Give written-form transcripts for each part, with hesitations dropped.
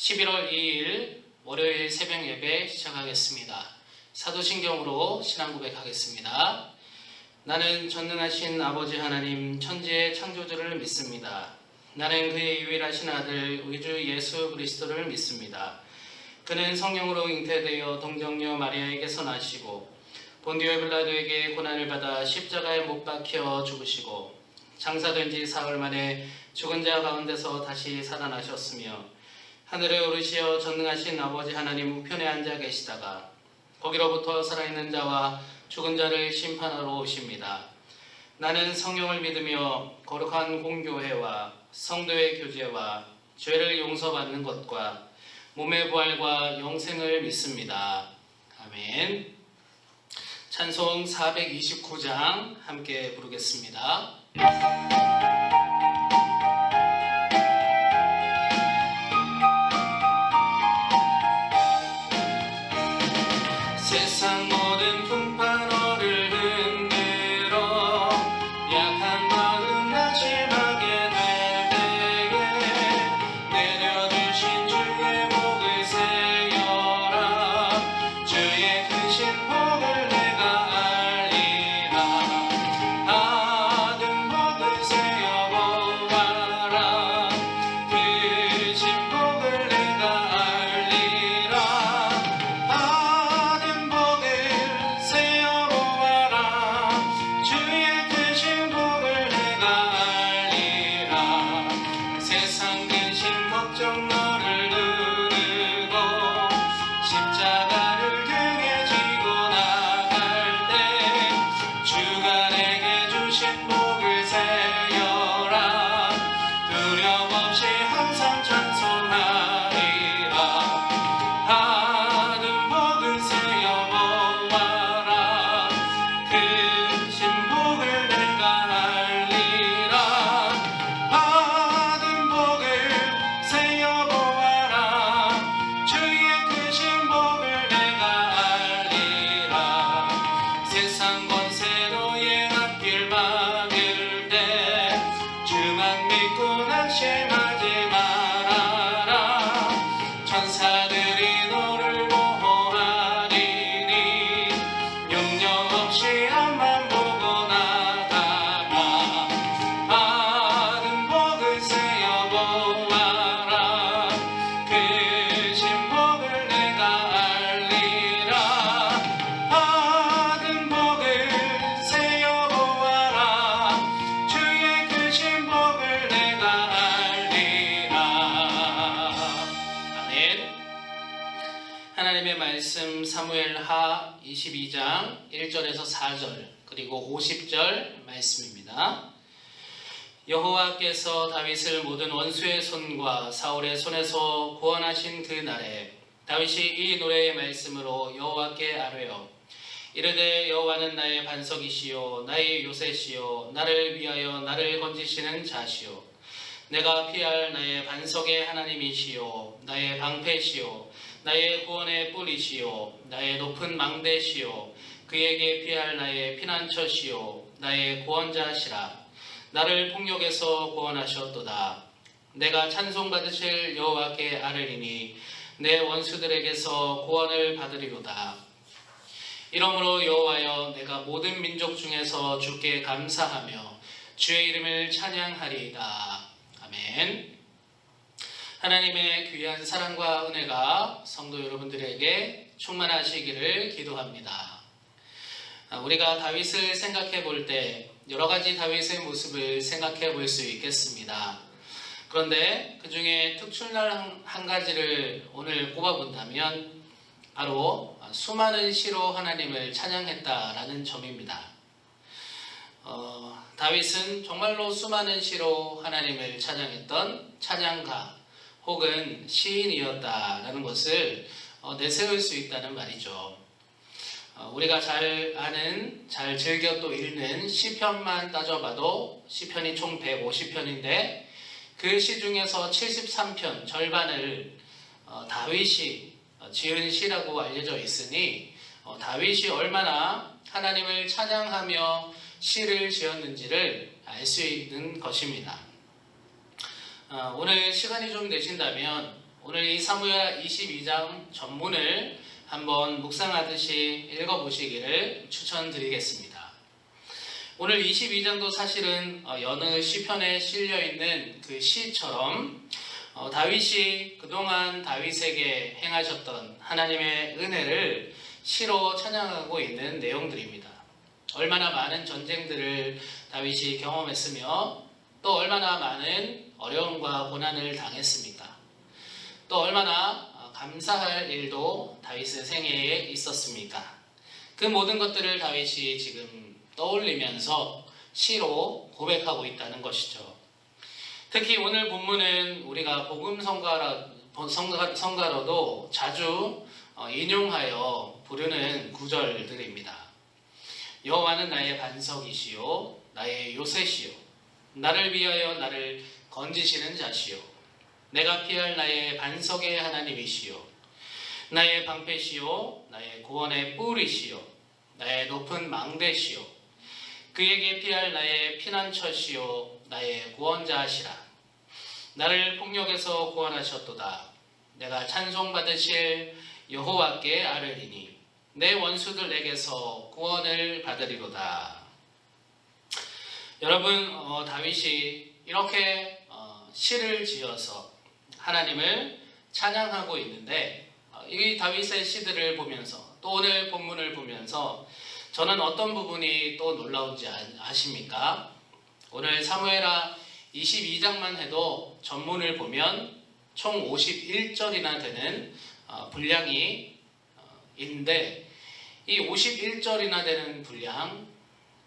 11월 2일 월요일 새벽 예배 시작하겠습니다. 사도신경으로 신앙 고백하겠습니다. 나는 전능하신 아버지 하나님 천지의 창조주를 믿습니다. 나는 그의 유일하신 아들 우리 주 예수 그리스도를 믿습니다. 그는 성령으로 잉태되어 동정녀 마리아에게서 나시고 본디오 빌라도에게 고난을 받아 십자가에 못 박혀 죽으시고 장사된 지 사흘 만에 죽은 자 가운데서 다시 살아나셨으며 하늘에 오르시어 전능하신 아버지 하나님 우편에 앉아 계시다가 거기로부터 살아있는 자와 죽은 자를 심판하러 오십니다. 나는 성령을 믿으며 거룩한 공교회와 성도의 교제와 죄를 용서받는 것과 몸의 부활과 영생을 믿습니다. 아멘. 찬송 429장 함께 부르겠습니다. 세상 모든 풍파너를 흔들어 약한 마음 낙심하게 될 때에 내려주신 주의 목을 세여라. 주의 크신 복을 내가 알리라. 받은 복을 세어보아라. 크신 복을 내가 알리라. 받은 복을 세어보아라. 주의 크신 복을 내가 알리라. 세상 근심 걱정 너를 누르고 십자가를 등에 지고 나갈 때 주가 내게 주신 복을 세여라. 두려움 없이 항상 찬송하리라. 받은 복을 세어보아라. 크신 복을 내가 알리라. 받은 복을 세어보아라. 주의 크신 복을 내가 알리라. 세상 권세로 앞길 막을 때 주만 믿고 낙심하지 말아라. 천사들이 너를 보호하리니 염려 없이 앞만 보고 나가라. 받은 복을 세어보아라. 크신 복을 내가 알리라. 받은 복을 세어보아라. 주의 크신 복을 내가 알리라. 아멘. 하나님의 말씀 사무엘하 22장 1절에서 4절 그리고 50절 말씀입니다. 여호와께서 다윗을 모든 원수의 손과 사울의 손에서 구원하신 그 날에 다윗이 이 노래의 말씀으로 여호와께 아뢰어 이르되 여호와는 나의 반석이시요 나의 요새시요 나를 위하여 나를 건지시는 자시요 내가 피할 나의 반석의 하나님이시요 나의 방패시요 나의 구원의 뿔이시요 나의 높은 망대시요 그에게 피할 나의 피난처시요 나의 구원자시라. 나를 폭력에서 구원하셨도다. 내가 찬송받으실 여호와께 아뢰리니 내 원수들에게서 구원을 받으리로다. 이러므로 여호와여 내가 모든 민족 중에서 주께 감사하며 주의 이름을 찬양하리이다. 아멘. 하나님의 귀한 사랑과 은혜가 성도 여러분들에게 충만하시기를 기도합니다. 우리가 다윗을 생각해 볼 때 여러 가지 다윗의 모습을 생각해 볼 수 있겠습니다. 그런데 그 중에 특출난 한 가지를 오늘 꼽아본다면 바로 수많은 시로 하나님을 찬양했다라는 점입니다. 다윗은 정말로 수많은 시로 하나님을 찬양했던 찬양가 혹은 시인이었다라는 것을 내세울 수 있다는 말이죠. 우리가 잘 아는, 잘 즐겨 또 읽는 시편만 따져봐도 시편이 총 150편인데 그 시 중에서 73편 절반을 다윗이 지은 시라고 알려져 있으니 다윗이 얼마나 하나님을 찬양하며 시를 지었는지를 알 수 있는 것입니다. 오늘 시간이 좀 되신다면 오늘 이 사무엘 22장 전문을 한번 묵상하듯이 읽어보시기를 추천드리겠습니다. 오늘 22장도 사실은 여느 시편에 실려있는 그 시처럼 다윗이 그동안 다윗에게 행하셨던 하나님의 은혜를 시로 찬양하고 있는 내용들입니다. 얼마나 많은 전쟁들을 다윗이 경험했으며 또 얼마나 많은 어려움과 고난을 당했습니까? 또 얼마나 감사할 일도 다윗의 생애에 있었습니까? 그 모든 것들을 다윗이 지금 떠올리면서 시로 고백하고 있다는 것이죠. 특히 오늘 본문은 우리가 복음 성가로도 자주 인용하여 부르는 구절들입니다. 여호와는 나의 반석이시요 나의 요새시요 나를 위하여 나를 건지시는 자시요 내가 피할 나의 반석의 하나님이시요 나의 방패시요 나의 구원의 뿔이시요 나의 높은 망대시요 그에게 피할 나의 피난처시요 나의 구원자시라. 나를 폭력에서 구원하셨도다. 내가 찬송받으실 여호와께 아뢰리니 내 원수들 에게서 구원을 받으리로다. 여러분, 다윗이 이렇게 시를 지어서 하나님을 찬양하고 있는데 이 다윗의 시들을 보면서 또 오늘 본문을 보면서 저는 어떤 부분이 또 놀라운지 아십니까? 오늘 사무엘하 22장만 해도 전문을 보면 총 51절이나 되는 분량이 있는데 이 51절이나 되는 분량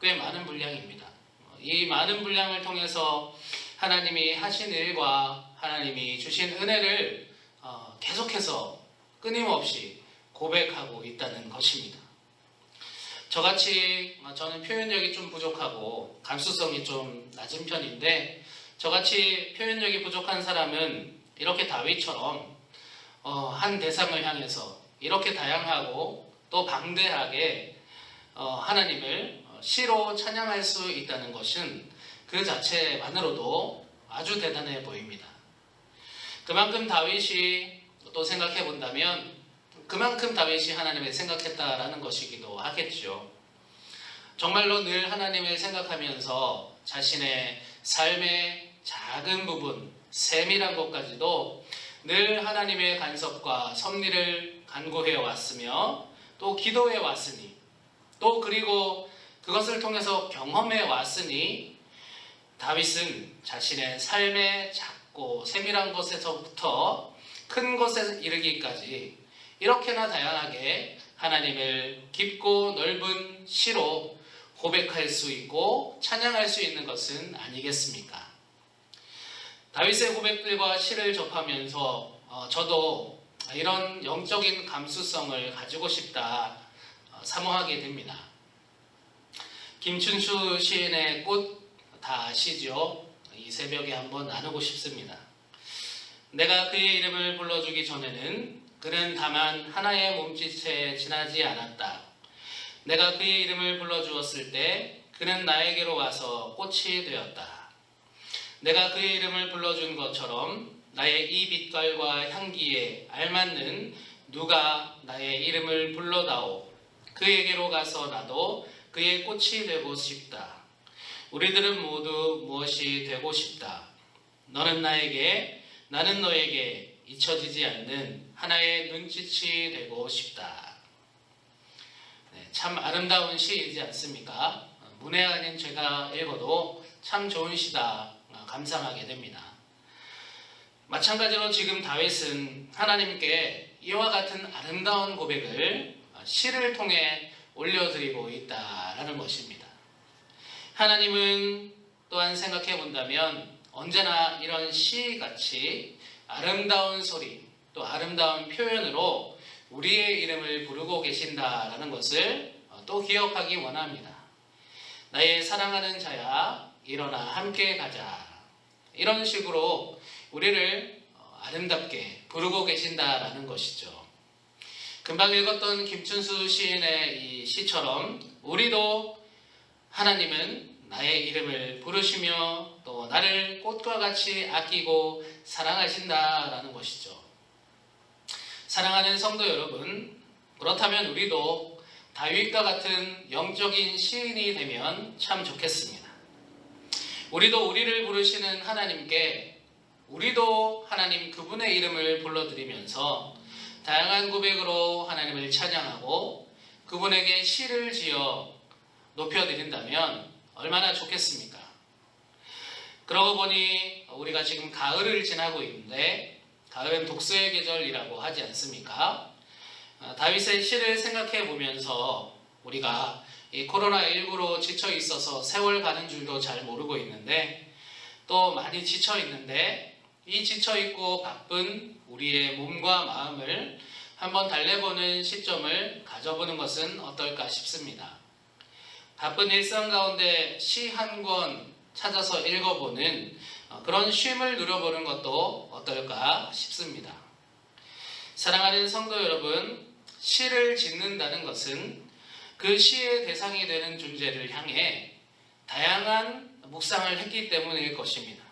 꽤 많은 분량입니다. 이 많은 분량을 통해서 하나님이 하신 일과 하나님이 주신 은혜를 계속해서 끊임없이 고백하고 있다는 것입니다. 저같이 저는 표현력이 좀 부족하고 감수성이 좀 낮은 편인데 저같이 표현력이 부족한 사람은 이렇게 다윗처럼 한 대상을 향해서 이렇게 다양하고 또 방대하게 하나님을 시로 찬양할 수 있다는 것은 그 자체만으로도 아주 대단해 보입니다. 그만큼 다윗이 또 생각해 본다면 그만큼 다윗이 하나님을 생각했다라는 것이기도 하겠죠. 정말로 늘 하나님을 생각하면서 자신의 삶의 작은 부분, 세밀한 것까지도 늘 하나님의 간섭과 섭리를 간구해 왔으며 또 기도해 왔으니 또 그리고 그것을 통해서 경험해 왔으니 다윗은 자신의 삶의 작고 세밀한 것에서부터 큰 것에 이르기까지 이렇게나 다양하게 하나님을 깊고 넓은 시로 고백할 수 있고 찬양할 수 있는 것은 아니겠습니까? 다윗의 고백들과 시를 접하면서 저도 이런 영적인 감수성을 가지고 싶다 사모하게 됩니다. 김춘수 시인의 꽃 다 아시죠? 이 새벽에 한번 나누고 싶습니다. 내가 그의 이름을 불러주기 전에는 그는 다만 하나의 몸짓에 지나지 않았다. 내가 그의 이름을 불러주었을 때 그는 나에게로 와서 꽃이 되었다. 내가 그의 이름을 불러준 것처럼 나의 이 빛깔과 향기에 알맞는 누가 나의 이름을 불러다오. 그에게로 가서 나도 그의 꽃이 되고 싶다. 우리들은 모두 무엇이 되고 싶다. 너는 나에게, 나는 너에게 잊혀지지 않는 하나의 눈짓이 되고 싶다. 참 아름다운 시이지 않습니까? 문외 아닌 제가 읽어도 참 좋은 시다 감상하게 됩니다. 마찬가지로 지금 다윗은 하나님께 이와 같은 아름다운 고백을 시를 통해 올려드리고 있다라는 것입니다. 하나님은 또한 생각해 본다면 언제나 이런 시같이 아름다운 소리 또 아름다운 표현으로 우리의 이름을 부르고 계신다라는 것을 또 기억하기 원합니다. 나의 사랑하는 자야 일어나 함께 가자. 이런 식으로 우리를 아름답게 부르고 계신다라는 것이죠. 금방 읽었던 김춘수 시인의 이 시처럼 우리도 하나님은 나의 이름을 부르시며 또 나를 꽃과 같이 아끼고 사랑하신다라는 것이죠. 사랑하는 성도 여러분, 그렇다면 우리도 다윗과 같은 영적인 시인이 되면 참 좋겠습니다. 우리도 우리를 부르시는 하나님께 우리도 하나님 그분의 이름을 불러드리면서 다양한 고백으로 하나님을 찬양하고 그분에게 시를 지어 높여드린다면 얼마나 좋겠습니까? 그러고 보니 우리가 지금 가을을 지나고 있는데 가을은 독서의 계절이라고 하지 않습니까? 다윗의 시를 생각해 보면서 우리가 이 코로나19로 지쳐 있어서 세월 가는 줄도 잘 모르고 있는데 또 많이 지쳐 있는데 이 지쳐 있고 바쁜 우리의 몸과 마음을 한번 달래보는 시점을 가져보는 것은 어떨까 싶습니다. 바쁜 일상 가운데 시 한 권 찾아서 읽어보는 그런 쉼을 누려보는 것도 어떨까 싶습니다. 사랑하는 성도 여러분, 시를 짓는다는 것은 그 시의 대상이 되는 존재를 향해 다양한 묵상을 했기 때문일 것입니다.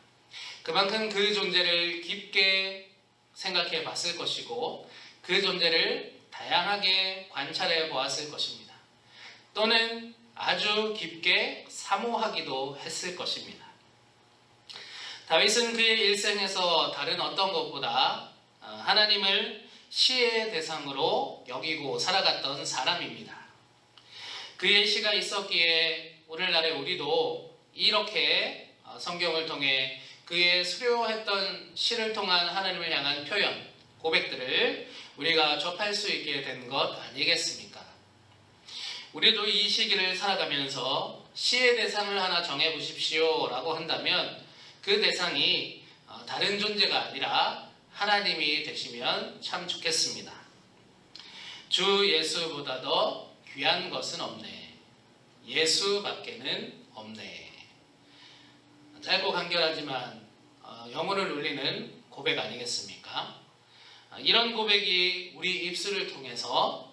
그만큼 그 존재를 깊게 생각해 봤을 것이고 그 존재를 다양하게 관찰해 보았을 것입니다. 또는 아주 깊게 사모하기도 했을 것입니다. 다윗은 그의 일생에서 다른 어떤 것보다 하나님을 시의 대상으로 여기고 살아갔던 사람입니다. 그의 시가 있었기에 오늘날의 우리도 이렇게 성경을 통해 그의 수료했던 시를 통한 하나님을 향한 표현, 고백들을 우리가 접할 수 있게 된 것 아니겠습니까? 우리도 이 시기를 살아가면서 시의 대상을 하나 정해보십시오 라고 한다면 그 대상이 다른 존재가 아니라 하나님이 되시면 참 좋겠습니다. 주 예수보다 더 귀한 것은 없네. 예수밖에는 없네. 짧고 간결하지만 영혼을 울리는 고백 아니겠습니까? 이런 고백이 우리 입술을 통해서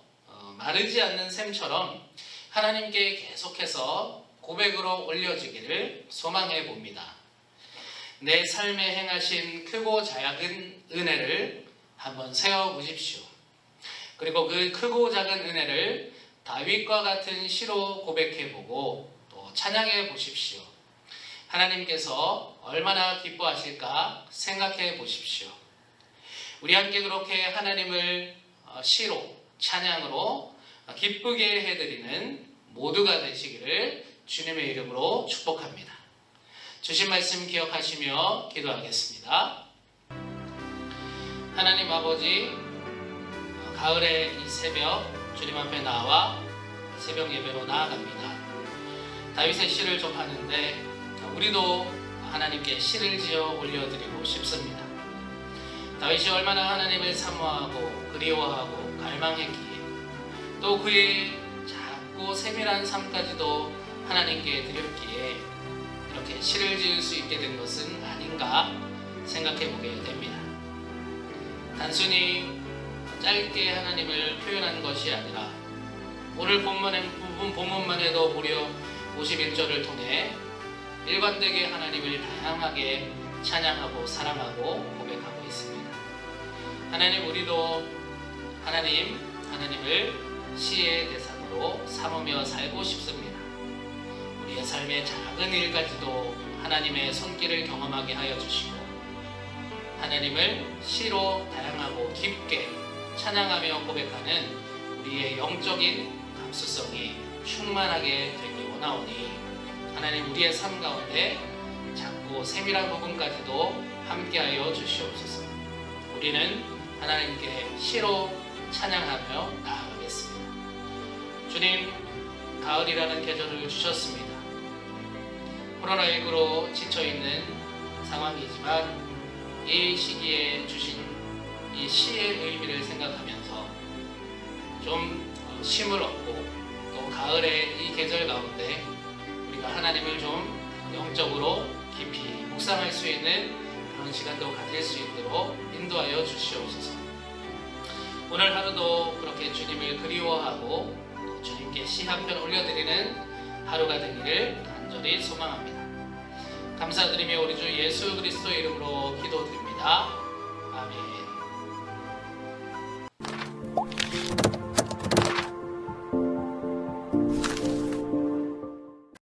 마르지 않는 샘처럼 하나님께 계속해서 고백으로 올려지기를 소망해 봅니다. 내 삶에 행하신 크고 작은 은혜를 한번 세워보십시오. 그리고 그 크고 작은 은혜를 다윗과 같은 시로 고백해보고 또 찬양해 보십시오. 하나님께서 얼마나 기뻐하실까 생각해 보십시오. 우리 함께 그렇게 하나님을 시로, 찬양으로 기쁘게 해드리는 모두가 되시기를 주님의 이름으로 축복합니다. 주신 말씀 기억하시며 기도하겠습니다. 하나님 아버지, 가을의 이 새벽 주님 앞에 나와 새벽 예배로 나아갑니다. 다윗의 시를 접하는데 우리도 하나님께 시를 지어 올려드리고 싶습니다. 다윗이 얼마나 하나님을 사모하고 그리워하고 갈망했기에 또 그의 작고 세밀한 삶까지도 하나님께 드렸기에 이렇게 시를 지을 수 있게 된 것은 아닌가 생각해 보게 됩니다. 단순히 짧게 하나님을 표현한 것이 아니라 오늘 본문만 해도 무려 51절을 통해 일관되게 하나님을 다양하게 찬양하고 사랑하고 고백하고 있습니다. 하나님, 우리도 하나님을 시의 대상으로 삼으며 살고 싶습니다. 우리의 삶의 작은 일까지도 하나님의 손길을 경험하게 하여 주시고 하나님을 시로 다양하고 깊게 찬양하며 고백하는 우리의 영적인 감수성이 충만하게 되기 원하오니 하나님, 우리의 삶 가운데 작고 세밀한 부분까지도 함께하여 주시옵소서. 우리는 하나님께 시로 찬양하며 나아가겠습니다. 주님, 가을이라는 계절을 주셨습니다. 코로나19로 지쳐있는 상황이지만 이 시기에 주신 이 시의 의미를 생각하면서 좀 쉼을 얻고 또 가을의 이 계절 가운데 우리가 하나님을 좀 영적으로 깊이 묵상할 수 있는 그런 시간도 가질 수 있도록 인도하여 주시옵소서. 오늘 하루도 그렇게 주님을 그리워하고 주님께 시 한 편 올려드리는 하루가 되기를 간절히 소망합니다. 감사드리며 우리 주 예수 그리스도 이름으로 기도드립니다. 아멘.